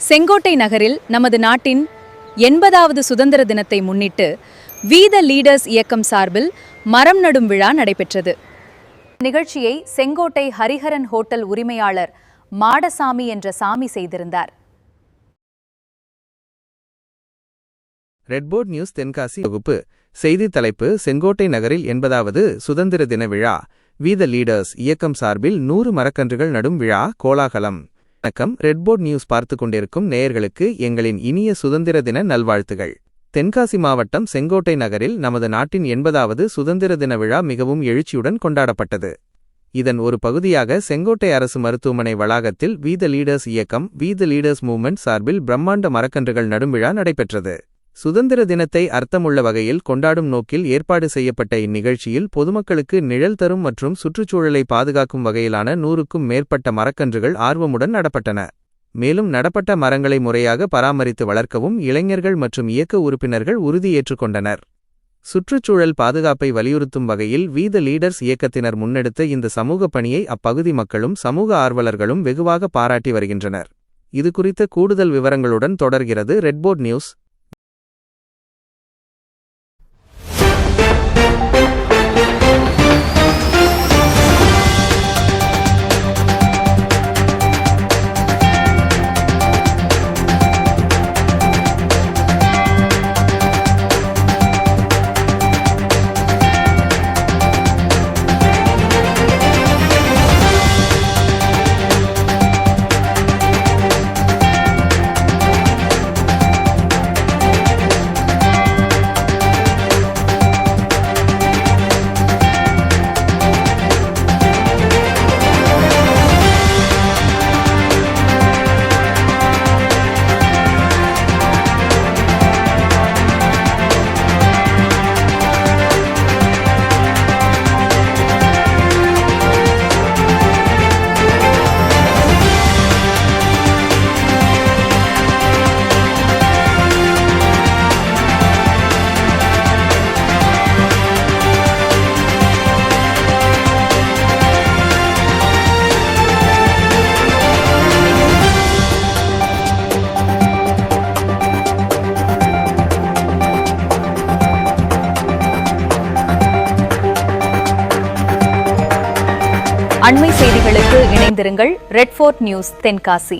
செங்கோட்டை நகரில் நமது நாட்டின் 80வது சுதந்திர தினத்தை முன்னிட்டு வி த லீடர்ஸ் இயக்கம் சார்பில் மரம் நடும் விழா நடைபெற்றது. நிகழ்ச்சியை செங்கோட்டை ஹரிஹரன் ஹோட்டல் உரிமையாளர் மாடசாமி என்ற சாமி செய்திருந்தார். ரெட்போர்ட் நியூஸ் தென்காசி தொகுப்பு. செய்தி தலைப்பு: செங்கோட்டை நகரில் 80வது சுதந்திர தின விழா. வி த லீடர்ஸ் இயக்கம் சார்பில் 100 மரக்கன்றுகள் நடும் விழா கோலாகலம். வணக்கம். ரெட்போர்ட் நியூஸ் பார்த்து கொண்டிருக்கும் நேயர்களுக்கு எங்களின் இனிய சுதந்திர தின நல்வாழ்த்துகள். தென்காசி மாவட்டம் செங்கோட்டை நகரில் நமது நாட்டின் 80வது சுதந்திர தின விழா மிகவும் எழுச்சியுடன் கொண்டாடப்பட்டது. இதன் ஒரு பகுதியாக செங்கோட்டை அரசு மருத்துவமனை வளாகத்தில் வி த லீடர்ஸ் இயக்கம் வி த லீடர்ஸ் மூவ்மெண்ட் சார்பில் பிரம்மாண்ட மரக்கன்றுகள் நடும் விழா நடைபெற்றது. சுதந்திர தினத்தை அர்த்தமுள்ள வகையில் கொண்டாடும் நோக்கில் ஏற்பாடு செய்யப்பட்ட இந்நிகழ்ச்சியில் பொதுமக்களுக்கு நிழல் தரும் மற்றும் சுற்றுச்சூழலை பாதுகாக்கும் வகையிலான 100க்கும் மேற்பட்ட மரக்கன்றுகள் ஆர்வமுடன் நடப்பட்டன. மேலும் நடப்பட்ட மரங்களை முறையாக பராமரித்து வளர்க்கவும் இளைஞர்கள் மற்றும் இயக்க உறுப்பினர்கள் உறுதியேற்றுக் கொண்டனர். சுற்றுச்சூழல் பாதுகாப்பை வலியுறுத்தும் வகையில் வி த லீடர்ஸ் இயக்கத்தினர் முன்னெடுத்த இந்த சமூக பணியை அப்பகுதி மக்களும் சமூக ஆர்வலர்களும் வெகுவாக பாராட்டி வருகின்றனர். இது குறித்த கூடுதல் விவரங்களுடன் தொடர்கிறது ரெட்போர்ட் நியூஸ். அண்மை செய்திகளுக்கு இணைந்திருங்கள். ரெட்போர்ட் நியூஸ் தென்காசி.